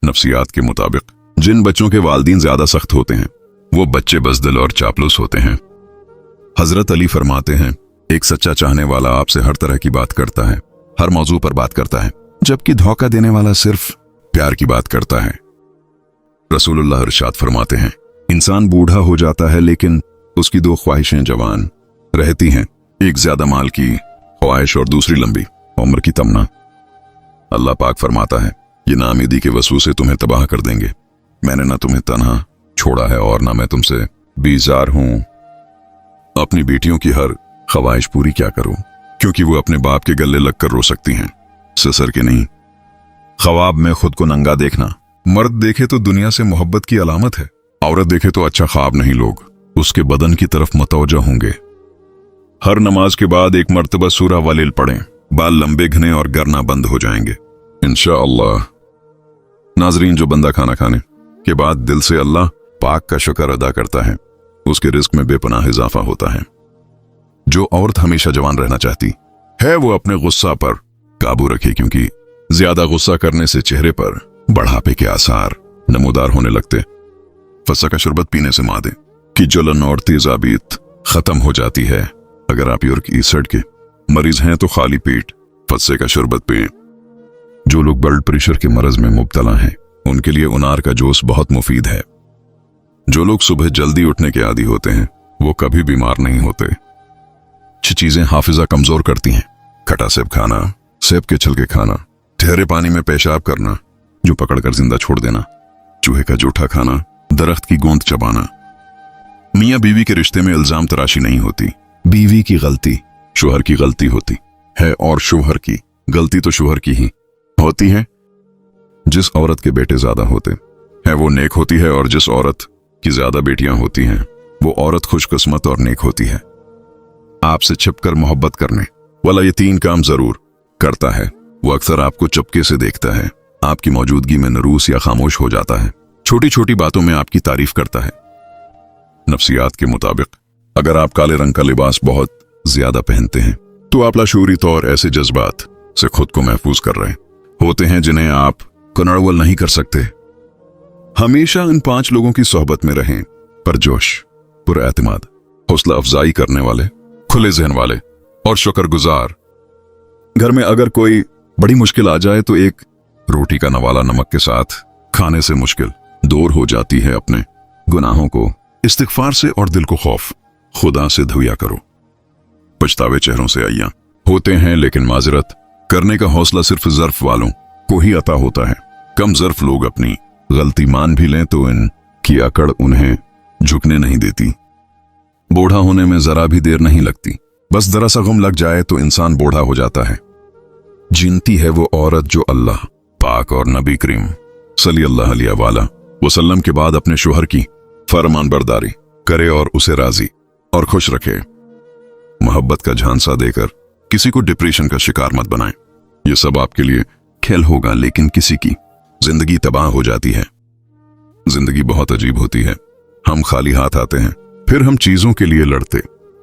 नफ्सियात के मुताबिक जिन बच्चों के वालिदैन ज्यादा सख्त होते हैं वो बच्चे बज़दिल और चापलूस होते हैं। हजरत अली फरमाते हैं, एक सच्चा चाहने वाला आपसे हर तरह की बात करता है, हर मौजू पर बात करता है, जबकि धोखा देने वाला सिर्फ प्यार की बात करता है। रसूलुल्लाह इरशाद फरमाते हैं, इंसान बूढ़ा हो जाता है लेकिन उसकी दो ख्वाहिशें जवान रहती हैं, एक ज्यादा माल की ख्वाहिश और दूसरी लंबी उम्र की तमन्ना। अल्लाह पाक फरमाता है, ये नाउमीदी के वसूसे तुम्हें तबाह कर देंगे। मैंने ना तुम्हें तन्हा छोड़ा है और ना मैं तुमसे बीजार हूं। अपनी बेटियों की हर ख्वाहिश पूरी क्या करूं, क्योंकि वो अपने बाप के गले लगकर रो सकती हैं, ससर के नहीं। ख्वाब में खुद को नंगा देखना, मर्द देखे तो दुनिया से मोहब्बत की अलामत है, औरत देखे तो अच्छा ख्वाब नहीं, लोग उसके बदन की तरफ मतवज्जह होंगे। हर नमाज के बाद एक मर्तबा सूरह वलील पढ़ें, बाल लंबे घने और गरना बंद हो जाएंगे इंशाअल्लाह। नाजरीन, जो बंदा खाना खाने के बाद दिल से अल्लाह पाक का शुक्र अदा करता है, उसके रिस्क में बेपनाह इजाफा होता है। जो औरत हमेशा जवान रहना चाहती है वो अपने गुस्सा पर काबू रखे, क्योंकि ज्यादा गुस्सा करने से चेहरे पर बढ़ापे के आसार नमूदार होने लगते। फसा का शरबत पीने से मादे की जलन और तेजाबीत खत्म हो जाती है। अगर आप यूरिक एसिड के मरीज हैं तो खाली पेट फसे का शरबत पिएं। जो लोग ब्लड प्रेशर के मरज में मुब्तला हैं उनके लिए उनार का जूस बहुत मुफीद है। जो लोग सुबह जल्दी उठने के आदी होते हैं वो कभी बीमार नहीं होते। अच्छी चीजें हाफिजा कमजोर करती हैं। खटा सेब खाना, सेब के छिलके खाना, ठहरे पानी में पेशाब करना जो पकड़कर जिंदा छोड़ देना, चूहे का जूठा खाना, दरख्त की गोंद चबाना। मियां बीवी के रिश्ते में इल्जाम तराशी नहीं होती, बीवी की गलती शोहर की गलती होती है, और शोहर की गलती तो शोहर की ही होती है। जिस औरत के बेटे ज्यादा होते हैं वो नेक होती है, और जिस औरत की ज्यादा बेटियां होती हैं वो औरत खुशकिस्मत और नेक होती है। आपसे छिपकर मोहब्बत करने वाला ये 3 काम जरूर करता है। वो अक्सर आपको चुपके से देखता है, आपकी मौजूदगी में नरूस या खामोश हो जाता है, छोटी छोटी बातों में आपकी तारीफ करता है। नफ्सियात के मुताबिक अगर आप काले रंग का लिबास बहुत ज्यादा पहनते हैं तो आप लाशूरी तौर ऐसे जज्बात से खुद को महफूज कर रहे होते हैं जिन्हें आप कन्वर्ट नहीं कर सकते। हमेशा इन 5 लोगों की सोहबत में रहें, परजोश, पुरएतमाद, हौसला अफजाई करने वाले, खुले जहन वाले और शुक्रगुजार। घर में अगर कोई बड़ी मुश्किल आ जाए तो एक रोटी का नवाला नमक के साथ खाने से मुश्किल दूर हो जाती है। अपने गुनाहों को इस्तिगफार से और दिल को खौफ खुदा से धोया करो। पछतावे चेहरों से आइयां होते हैं, लेकिन माजरत करने का हौसला सिर्फ ज़र्फ वालों को ही अता होता है। कम ज़र्फ लोग अपनी गलती मान भी लें तो इनकी अकड़ उन्हें झुकने नहीं देती। बूढ़ा होने में जरा भी देर नहीं लगती, बस जरा सा गम लग जाए तो इंसान बूढ़ा हो जाता है। जीनती है वो औरत जो अल्लाह पाक और नबी करीम सल्लल्लाहु अलैहि वसल्लम के बाद अपने शोहर की फरमानबरदारी करे और उसे राजी और खुश रखे। मोहब्बत का झांसा देकर किसी को डिप्रेशन का शिकार मत बनाएं। ये सब आपके लिए खेल होगा, लेकिन किसी की जिंदगी तबाह हो जाती है। जिंदगी बहुत अजीब होती है। हम खाली हाथ आते हैं, फिर हम चीजों के लिए लड़ते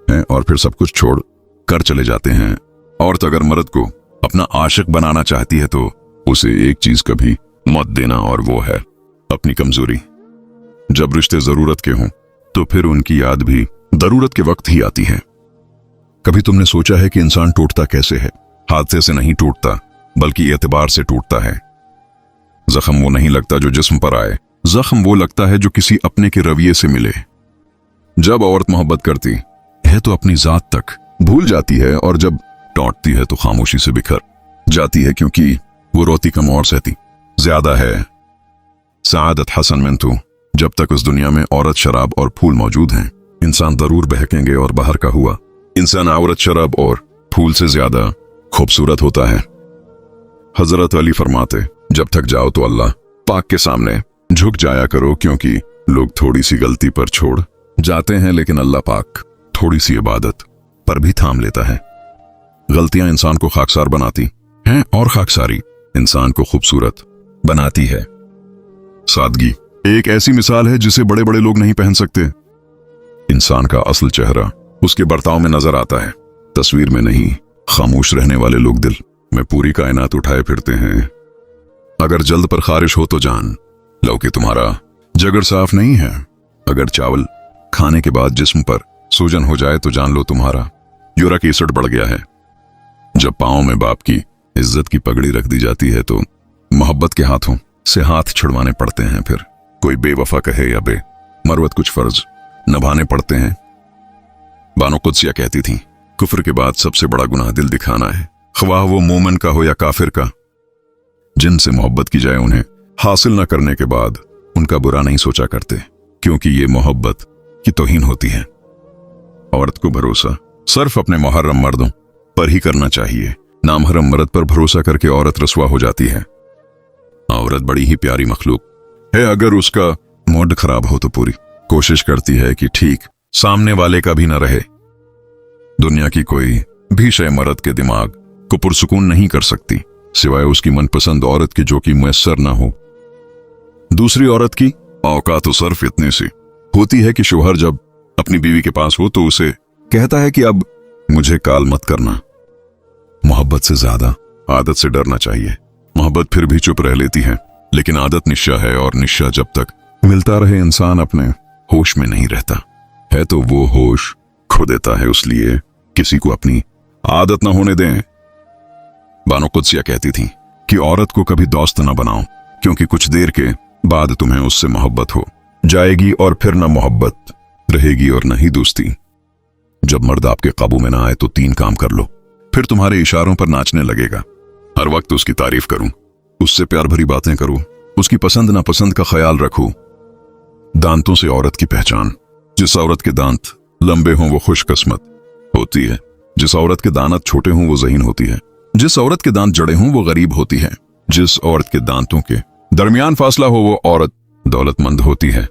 हैं और फिर सब कुछ छोड़ कर चले जाते हैं। औरत अगर मर्द को अपना आशिक बनाना चाहती है तो उसे एक चीज कभी मत देना, और वो है अपनी कमजोरी। जब रिश्ते जरूरत के हों तो फिर उनकी याद भी जरूरत के वक्त ही आती है। कभी तुमने सोचा है कि इंसान टूटता कैसे है? हादसे से नहीं टूटता बल्कि एतबार से टूटता है। जख्म वो नहीं लगता जो जिस्म पर आए, जख्म वो लगता है जो किसी अपने के रवैये से मिले। जब औरत मोहब्बत करती है तो अपनी जात तक भूल जाती है, और जब टूटती है तो खामोशी से बिखर जाती है, क्योंकि वो रोती कम और सहती ज्यादा है। सआदत हसन मंतू, जब तक उस दुनिया में औरत, शराब और फूल मौजूद हैं इंसान जरूर बहकेंगे, और बाहर का हुआ इंसान औरत, शराब और फूल से ज्यादा खूबसूरत होता है। हजरत अली फरमाते, जब थक जाओ तो अल्लाह पाक के सामने झुक जाया करो, क्योंकि लोग थोड़ी सी गलती पर छोड़ जाते हैं, लेकिन अल्लाह पाक थोड़ी सी इबादत पर भी थाम लेता है। गलतियां इंसान को खाकसार बनाती हैं और खाकसारी इंसान को खूबसूरत बनाती है। सादगी एक ऐसी मिसाल है जिसे बड़े बड़े लोग नहीं पहन सकते। इंसान का असल चेहरा उसके बर्ताव में नजर आता है, तस्वीर में नहीं। खामोश रहने वाले लोग दिल में पूरी कायनात उठाए फिरते हैं। अगर जल्द पर खारिश हो तो जान लो कि तुम्हारा जिगर साफ नहीं है। अगर चावल खाने के बाद जिस्म पर सूजन हो जाए तो जान लो तुम्हारा यूरिक एसिड बढ़ गया है। जब पांव में बाप की इज्जत की पगड़ी रख दी जाती है तो मोहब्बत के हाथों से हाथ छुड़वाने पड़ते हैं। फिर कोई बेवफा कहे या मरवत कुछ फर्ज निभाने पड़ते हैं। बानो कुद्सिया कहती थी, कुफ्र के बाद सबसे बड़ा गुनाह दिल दिखाना है, ख्वाह वो मोमिन का हो या काफिर का। जिनसे मोहब्बत की जाए उन्हें हासिल न करने के बाद उनका बुरा नहीं सोचा करते, क्योंकि ये मोहब्बत की तौहीन होती है। औरत को भरोसा सिर्फ अपने मुहर्रम मर्दों पर ही करना चाहिए। नामहरम मर्द पर भरोसा करके औरत रसवा हो जाती है। औरत बड़ी ही प्यारी मखलूक है। अगर उसका मूड खराब हो तो पूरी कोशिश करती है कि ठीक सामने वाले का भी न रहे। दुनिया की कोई भी शय मर्द के दिमाग को पुरसुकून नहीं कर सकती सिवाय उसकी मनपसंद औरत की, जो कि मुयस्सर ना हो। दूसरी औरत की औकात तो सिर्फ इतनी सी होती है कि शोहर जब अपनी बीवी के पास हो तो उसे कहता है कि अब मुझे काल मत करना। मोहब्बत से ज्यादा आदत से डरना चाहिए। मोहब्बत फिर भी चुप रह लेती है, लेकिन आदत निशा है, और निशा जब तक मिलता रहे इंसान अपने होश में नहीं रहता है तो वो होश खो देता है। इसलिए किसी को अपनी आदत ना होने दें। बानो कुद्सिया कहती थी कि औरत को कभी दोस्त ना बनाओ, क्योंकि कुछ देर के बाद तुम्हें उससे मोहब्बत हो जाएगी और फिर न मोहब्बत रहेगी और न ही दोस्ती। जब मर्द आपके काबू में ना आए तो 3 काम कर लो, फिर तुम्हारे इशारों पर नाचने लगेगा। हर वक्त उसकी तारीफ करूं, उससे प्यार भरी बातें करूं, उसकी पसंद नापसंद का ख्याल रखूं। दांतों से औरत की पहचान। जिस औरत के दांत लंबे हों वो खुशकिस्मत होती है। जिस औरत के दांत छोटे हों वो ज़हीन होती है। जिस औरत के दांत जड़े हों वो गरीब होती है। जिस औरत के दांतों के दरमियान फासला हो वो औरत दौलतमंद होती है।